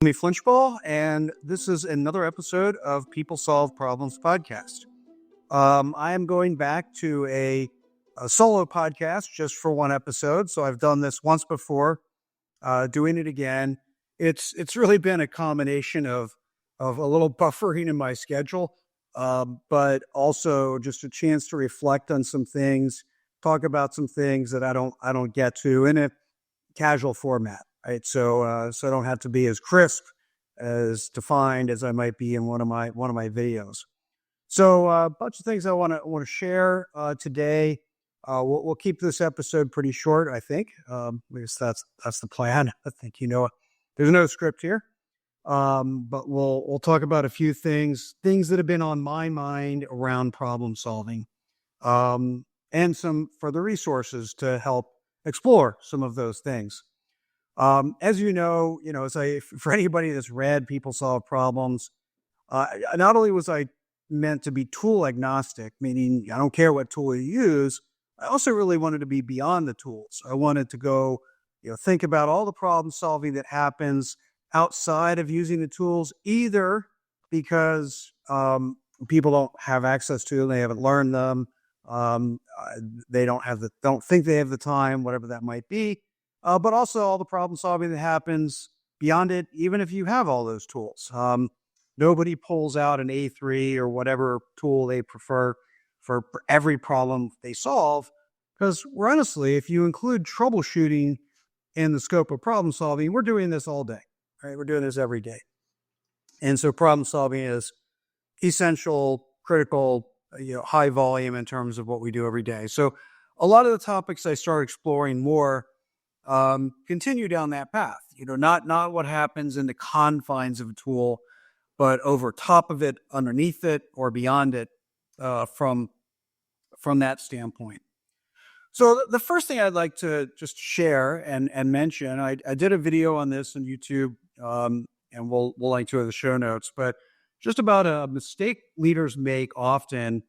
I'm Flinchbaugh, and this is another episode of People Solve Problems podcast. I am going back to a solo podcast just for one episode. So I've done this once before, doing it again. It's really been a combination of a little buffering in my schedule, but also just a chance to reflect on some things, talk about some things that I don't get to in a casual format. Right. So I don't have to be as crisp, as defined as I might be in one of my videos. So a bunch of things I want to share today. We'll keep this episode pretty short, I think. At least that's the plan. I think there's no script here, but we'll talk about a few things that have been on my mind around problem solving, and some further resources to help explore some of those things. As for anybody that's read People Solve Problems, not only was I meant to be tool agnostic, meaning I don't care what tool you use, I also really wanted to be beyond the tools. I wanted to go, think about all the problem solving that happens outside of using the tools, either because people don't have access to them, they haven't learned them, they don't think they have the time, whatever that might be. But also all the problem solving that happens beyond it, even if you have all those tools. Nobody pulls out an A3 or whatever tool they prefer for every problem they solve, because honestly, if you include troubleshooting in the scope of problem solving, we're doing this all day, right? We're doing this every day. And so problem solving is essential, critical, high volume in terms of what we do every day. So a lot of the topics I start exploring more continue down that path, not what happens in the confines of a tool, but over top of it, underneath it, or beyond it, from that standpoint. So the first thing I'd like to just share and mention, I did a video on this on YouTube, and we'll link to it in the show notes, but just about a mistake leaders make often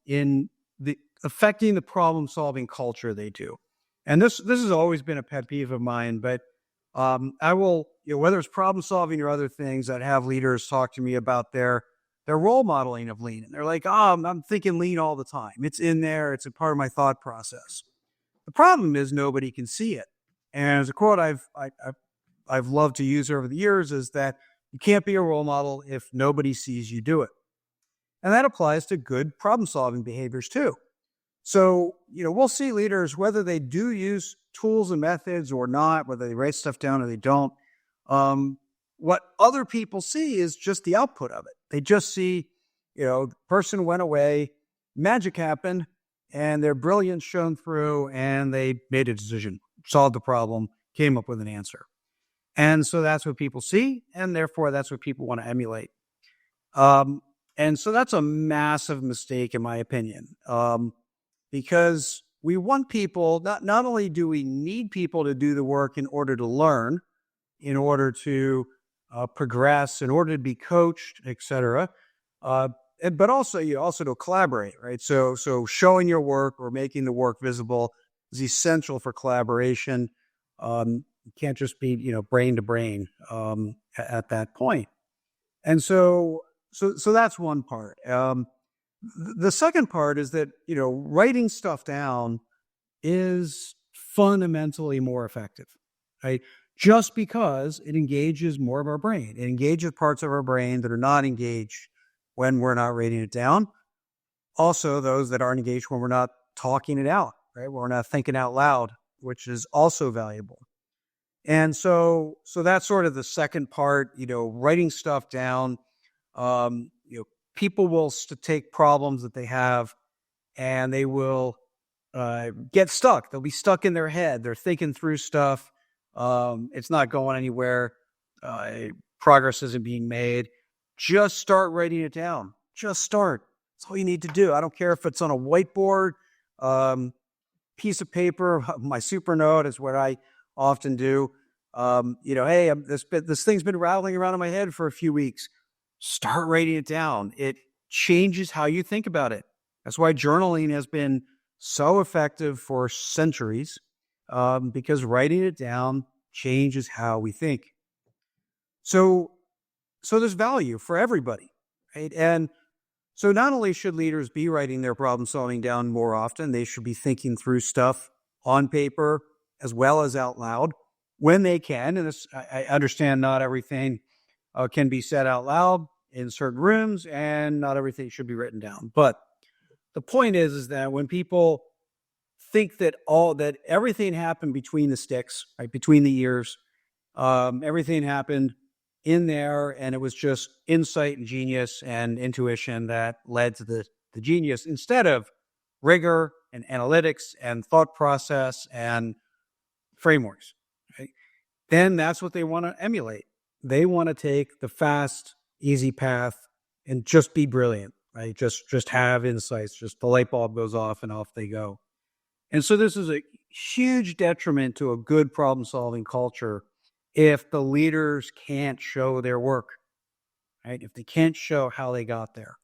in affecting the problem-solving culture they do. And this has always been a pet peeve of mine, but I will, whether it's problem solving or other things, I'd have leaders talk to me about their role modeling of lean. And they're like, I'm thinking lean all the time. It's in there. It's a part of my thought process. The problem is nobody can see it. And as a quote I've loved to use over the years is that you can't be a role model if nobody sees you do it. And that applies to good problem solving behaviors too. So, we'll see leaders, whether they do use tools and methods or not, whether they write stuff down or they don't. What other people see is just the output of it. They just see, the person went away, magic happened, and their brilliance shone through, and they made a decision, solved the problem, came up with an answer. And so that's what people see, and therefore that's what people want to emulate. And so that's a massive mistake, in my opinion. Because we want people, not only do we need people to do the work in order to learn, in order to progress, in order to be coached, etc., but also to collaborate, right? So showing your work or making the work visible is essential for collaboration. You can't just be brain to brain at that point. And so that's one part. The second part is that, writing stuff down is fundamentally more effective, right? Just because it engages more of our brain. It engages parts of our brain that are not engaged when we're not writing it down. Also, those that aren't engaged when we're not talking it out, right? When we're not thinking out loud, which is also valuable. And so that's sort of the second part, writing stuff down. People will take problems that they have and they will get stuck. They'll be stuck in their head. They're thinking through stuff. It's not going anywhere. Progress isn't being made. Just start writing it down. Just start. That's all you need to do. I don't care if it's on a whiteboard, piece of paper. My super note is what I often do. Hey, this thing's been rattling around in my head for a few weeks. Start writing it down. It changes how you think about it. That's why journaling has been so effective for centuries, because writing it down changes how we think. So, so there's value for everybody, right? And so not only should leaders be writing their problem solving down more often, they should be thinking through stuff on paper as well as out loud when they can. And this, I understand not everything can be said out loud in certain rooms, and not everything should be written down. But the point is that when people think that everything happened between the sticks, right, between the ears, everything happened in there, and it was just insight and genius and intuition that led to the genius, instead of rigor and analytics and thought process and frameworks, right? Then that's what they want to emulate. They want to take the fast, easy path and just be brilliant, right? Just have insights, just the light bulb goes off and off they go. And so this is a huge detriment to a good problem-solving culture if the leaders can't show their work, right? If they can't show how they got there.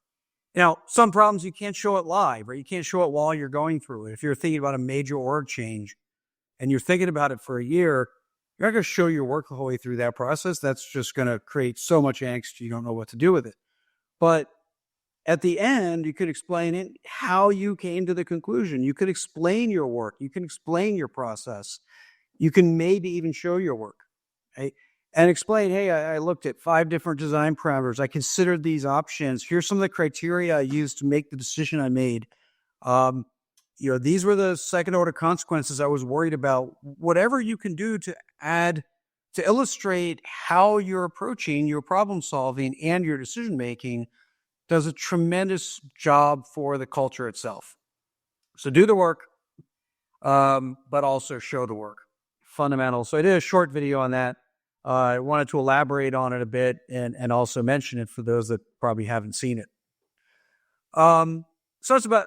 Now, some problems you can't show it live, right? You can't show it while you're going through it. If you're thinking about a major org change and you're thinking about it for a year, you're not going to show your work the whole way through that process. That's just going to create so much angst, you don't know what to do with it. But at the end, you could explain it, how you came to the conclusion. You could explain your work. You can explain your process. You can maybe even show your work, right? And explain, hey, I looked at 5 different design parameters. I considered these options. Here's some of the criteria I used to make the decision I made. These were the second order consequences I was worried about. Whatever you can do to illustrate how you're approaching your problem solving and your decision making does a tremendous job for the culture itself. So do the work, but also show the work. Fundamental. So I did a short video on that. I wanted to elaborate on it a bit and also mention it for those that probably haven't seen it. So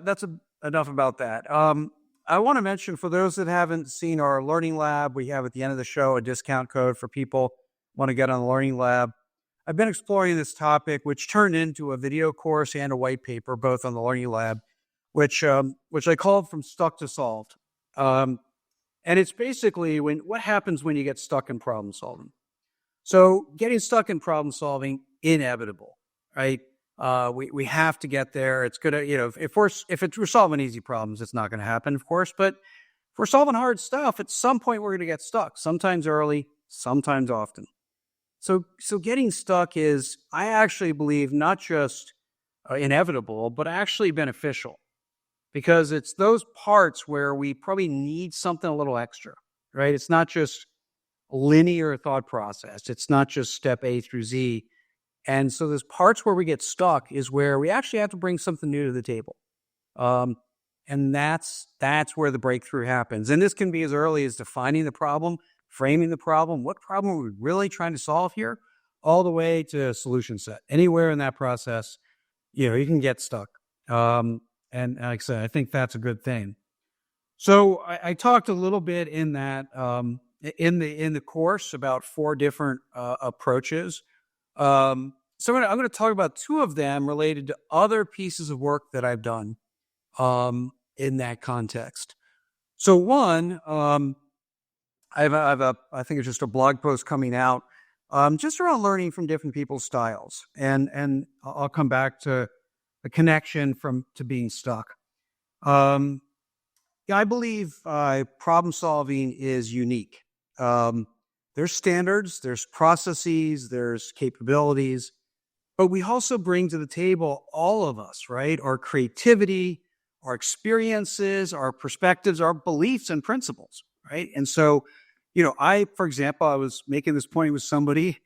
that's enough about that. I want to mention, for those that haven't seen our Learning Lab, we have at the end of the show a discount code for people who want to get on the Learning Lab. I've been exploring this topic, which turned into a video course and a white paper, both on the Learning Lab, which I called From Stuck to Solved. And it's basically what happens when you get stuck in problem solving. So getting stuck in problem solving, inevitable, right? We have to get there. It's gonna, if we're solving easy problems, it's not going to happen, of course. But if we're solving hard stuff, at some point we're going to get stuck. Sometimes early, sometimes often. So getting stuck is, I actually believe, not just inevitable, but actually beneficial, because it's those parts where we probably need something a little extra, right? It's not just linear thought process. It's not just step A through Z. And so those parts where we get stuck is where we actually have to bring something new to the table. And that's where the breakthrough happens. And this can be as early as defining the problem, framing the problem. What problem are we really trying to solve here? All the way to solution set. Anywhere in that process, you can get stuck. And like I said, I think that's a good thing. So I talked a little bit in that in the course about 4 different approaches. So I'm going to talk about 2 of them related to other pieces of work that I've done in that context. So one, I think it's just a blog post coming out just around learning from different people's styles, and I'll come back to the connection to being stuck. I believe problem solving is unique. There's standards, there's processes, there's capabilities, but we also bring to the table, all of us, right? Our creativity, our experiences, our perspectives, our beliefs and principles, right? And so, for example, I was making this point with somebody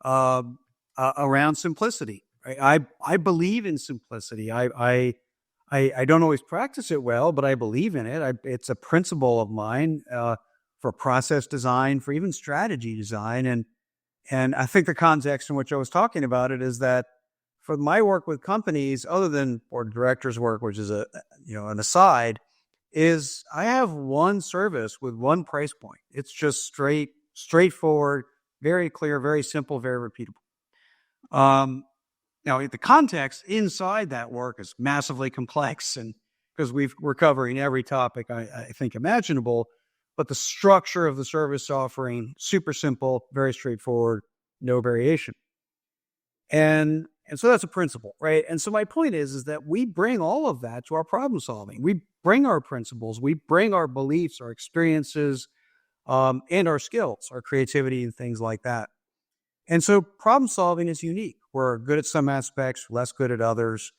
around simplicity, right? I believe in simplicity. I don't always practice it well, but I believe in it. It's a principle of mine for process design, for even strategy design. And I think the context in which I was talking about it is that for my work with companies, other than board of directors work, which is an aside, is I have one service with one price point. It's just straightforward, very clear, very simple, very repeatable. Now, the context inside that work is massively complex, and because we're covering every topic I think imaginable, but the structure of the service offering, super simple, very straightforward, no variation. And so that's a principle, right? And so my point is that we bring all of that to our problem solving. We bring our principles, we bring our beliefs, our experiences, and our skills, our creativity, and things like that. And so problem solving is unique. We're good at some aspects, less good at others,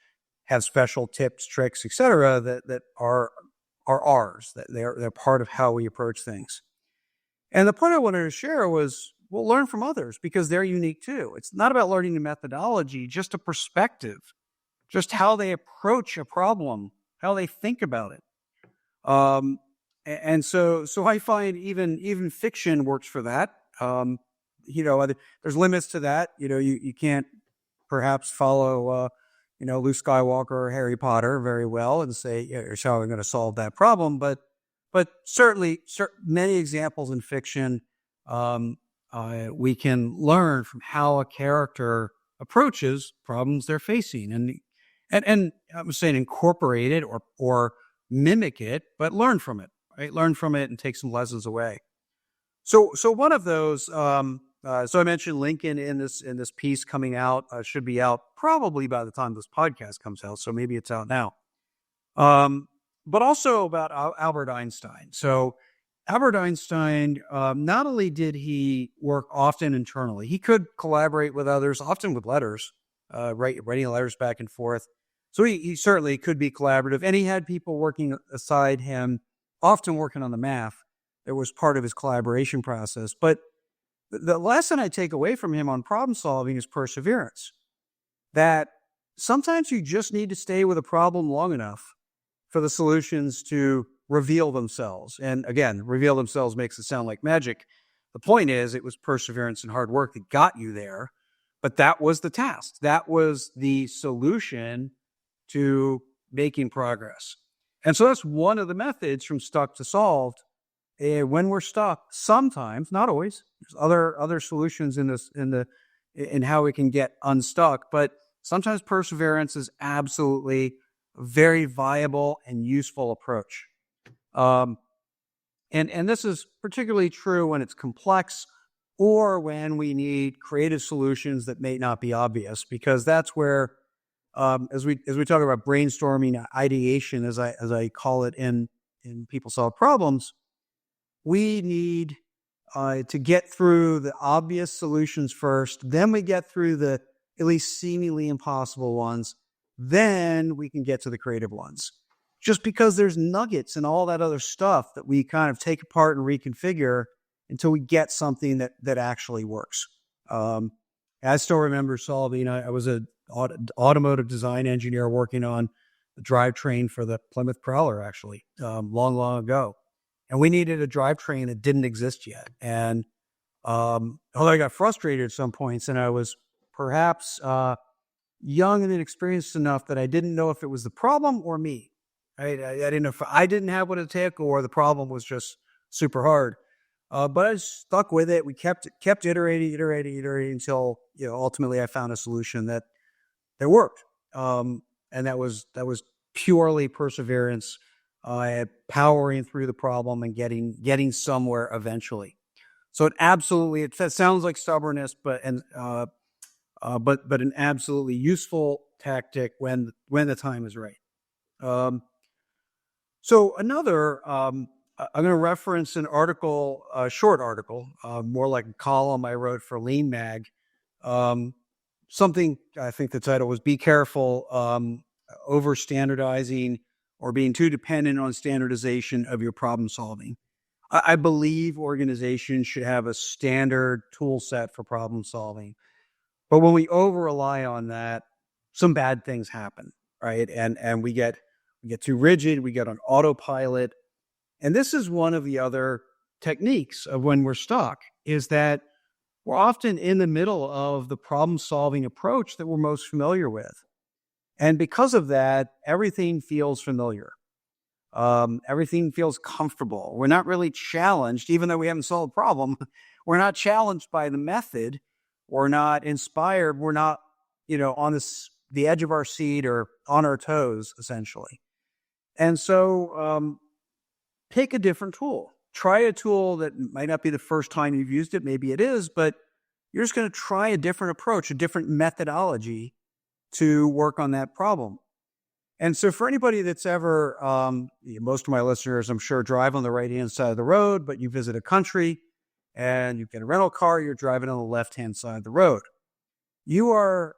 have special tips, tricks, etc. that are ours, that they're part of how we approach things. And the point I wanted to share was we'll learn from others because they're unique too. It's not about learning the methodology, just a perspective, just how they approach a problem, how they think about it. And so I find even fiction works for that. There's limits to that. You can't perhaps follow, Luke Skywalker or Harry Potter very well and say, here's how I'm going to solve that problem. But certainly many examples in fiction, we can learn from how a character approaches problems they're facing, and I'm saying incorporate it or mimic it, but learn from it, right? Learn from it and take some lessons away. So one of those, so I mentioned Lincoln in this piece coming out, should be out probably by the time this podcast comes out. So maybe it's out now. But also about Albert Einstein. So Albert Einstein, not only did he work often internally, he could collaborate with others, often with letters, writing letters back and forth. So he certainly could be collaborative, and he had people working aside him, often working on the math. That was part of his collaboration process. But the lesson I take away from him on problem solving is perseverance. That sometimes you just need to stay with a problem long enough for the solutions to reveal themselves. And again, reveal themselves makes it sound like magic. The point is, it was perseverance and hard work that got you there. But that was the task. That was the solution to making progress. And so that's one of the methods from stuck to solved. When we're stuck, sometimes, not always, there's other solutions in how we can get unstuck, but sometimes perseverance is absolutely a very viable and useful approach. And this is particularly true when it's complex or when we need creative solutions that may not be obvious, because that's where, as we talk about brainstorming, ideation, as I call it in People Solve Problems, we need to get through the obvious solutions first. Then we get through the at least seemingly impossible ones. Then we can get to the creative ones. Just because there's nuggets and all that other stuff that we kind of take apart and reconfigure until we get something that actually works. I still remember solving, I was an automotive design engineer working on the drivetrain for the Plymouth Prowler, actually, long ago. And we needed a drivetrain that didn't exist yet. And although I got frustrated at some points, and I was perhaps young and inexperienced enough that I didn't know if it was the problem or me. Right? I didn't know if I didn't have what it took or the problem was just super hard. But I stuck with it. We kept iterating until ultimately I found a solution that worked. And that was purely perseverance, powering through the problem and getting somewhere eventually. So it sounds like stubbornness, but an absolutely useful tactic when the time is right. So another, I'm going to reference an article, a short article, more like a column I wrote for Lean Mag. Something, I think the title was, "Be Careful Over Standardizing or Being Too Dependent on Standardization of Your Problem Solving." I believe organizations should have a standard tool set for problem solving. But when we over-rely on that, some bad things happen, right? And we get too rigid, we get on autopilot. And this is one of the other techniques of when we're stuck, is that we're often in the middle of the problem-solving approach that we're most familiar with. And because of that, everything feels familiar. Everything feels comfortable. We're not really challenged, even though we haven't solved a problem. We're not challenged by the method. We're not inspired. We're not, on the edge of our seat or on our toes, essentially. And so pick a different tool. Try a tool that might not be the first time you've used it. Maybe it is, but You're just going to try a different approach, a different methodology to work on that problem. And so for anybody that's ever, most of my listeners, I'm sure, drive on the right-hand side of the road, but you visit a country and you get a rental car, you're driving on the left-hand side of the road. You are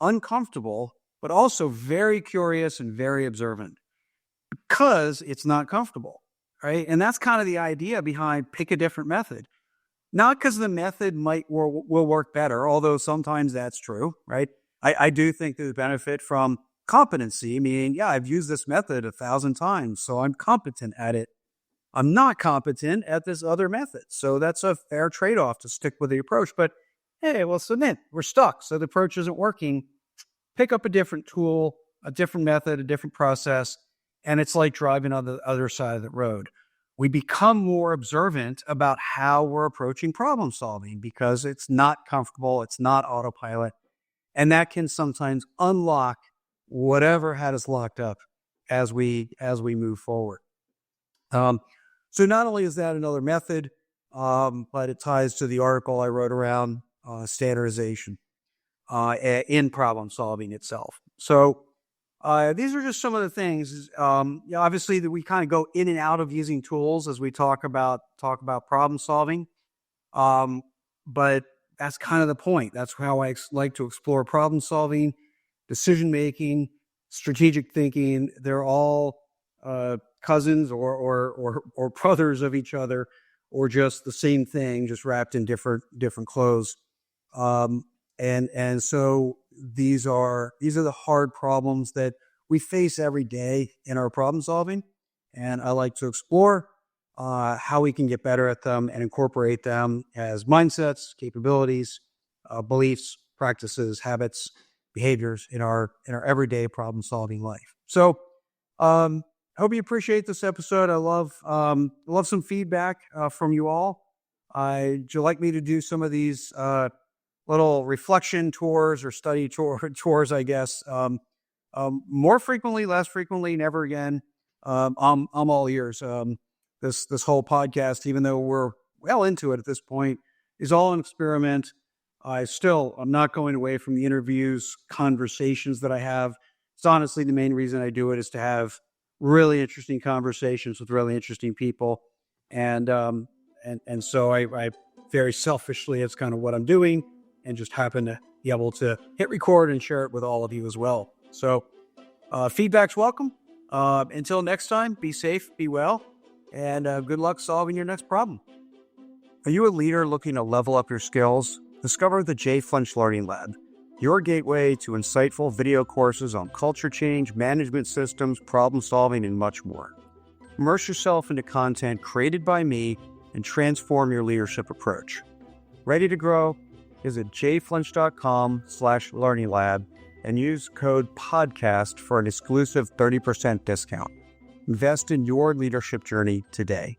uncomfortable, but also very curious and very observant because it's not comfortable, right? And that's kind of the idea behind pick a different method. Not because the method will work better, although sometimes that's true, right? I do think there's benefit from competency, meaning, yeah, I've used this method 1,000 times, so I'm competent at it. I'm not competent at this other method. So that's a fair trade-off to stick with the approach. But hey, well, submit. We're stuck. So the approach isn't working. Pick up a different tool, a different method, a different process, and it's like driving on the other side of the road. We become more observant about how we're approaching problem solving because it's not comfortable, it's not autopilot, and that can sometimes unlock whatever had us locked up as we move forward. So not only is that another method, but it ties to the article I wrote around standardization in problem solving itself. So these are just some of the things. Obviously, that we kind of go in and out of using tools as we talk about problem solving, but that's kind of the point. That's how I like to explore problem solving, decision making, strategic thinking. They're all cousins or brothers of each other, or just the same thing, just wrapped in different clothes. And so these are the hard problems that we face every day in our problem solving. And I like to explore how we can get better at them and incorporate them as mindsets, capabilities, beliefs, practices, habits, behaviors in our everyday problem solving life. So I hope you appreciate this episode. I love some feedback from you all. Would you like me to do some of these little reflection tours or study tours, I guess, more frequently, less frequently, never again? I'm all ears. This whole podcast, even though we're well into it at this point, is all an experiment. I'm not going away from the interviews, conversations that I have. It's honestly the main reason I do it is to have really interesting conversations with really interesting people. And so I very selfishly, it's kind of what I'm doing, and just happen to be able to hit record and share it with all of you as well. So feedback's welcome. Until next time, be safe, be well, and good luck solving your next problem. Are you a leader looking to level up your skills? Discover the JFlinch Learning Lab, your gateway to insightful video courses on culture change, management systems, problem solving, and much more. Immerse yourself into content created by me and transform your leadership approach. Ready to grow? Visit jflinch.com/learninglab and use code PODCAST for an exclusive 30% discount. Invest in your leadership journey today.